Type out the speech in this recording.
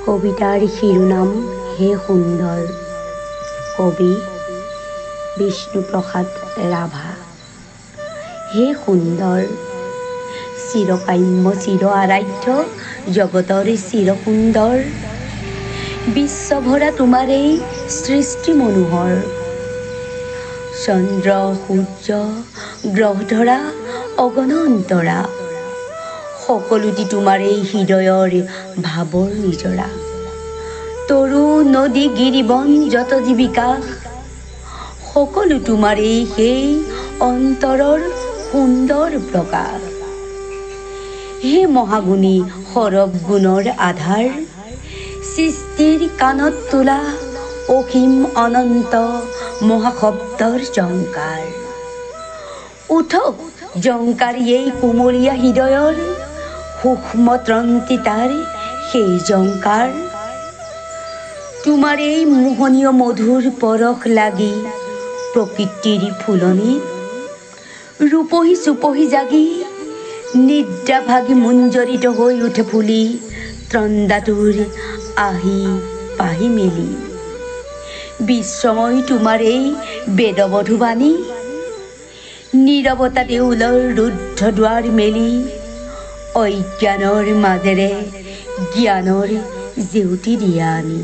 কবিতাৰ শিৰোনাম হে সুন্দৰ। কবি বিষ্ণুপ্ৰসাদ ৰাভা। হে সুন্দৰ, চিৰকাম্য চিৰ আৰাধ্য জগতৰ চিৰ সুন্দৰ, বিশ্বভৰা তোমাৰেই সৃষ্টি মনোহৰ। চন্দ্ৰ সূৰ্য গ্ৰহধৰা অগণন্তৰা, সকলোটি তোমাৰেই হৃদয়ৰ ভাৱৰ নিজৰা। তৰু নদী গিৰিবন যত জীৱিকা, সকলো তোমাৰেই সেই অন্তৰৰ সুন্দৰ প্ৰকাশ। হে মহাগুণী সৰব গুণৰ আধাৰ, সৃষ্টিৰ কাণত তোলা অসীম অনন্ত মহাশব্দৰ জংকাৰ। উঠক জংকাৰী এই কুমলীয়া হৃদয়ৰ, সূক্ষ্ম তন্ত্ৰিতাৰ সেই জংকাৰ। তোমাৰ এই মোহনীয় মধুৰ পৰশ লাগি প্ৰকৃতিৰ ফুলনিত, ৰূপহী চুপহী জাগি নিদ্ৰা ভাগি মুঞ্জৰিত হৈ উঠে ফুলি তন্দাটোৰ আহি পাহি মেলি। বিশ্বময় তোমাৰ এই বেদবধূ বাণী, নীৰৱতা দেউলৰ ৰুদ্ধ দুৱাৰ মেলি, অজ্ঞানৰ মাজেৰে জ্ঞানৰ জেউতি দিয়া আনি।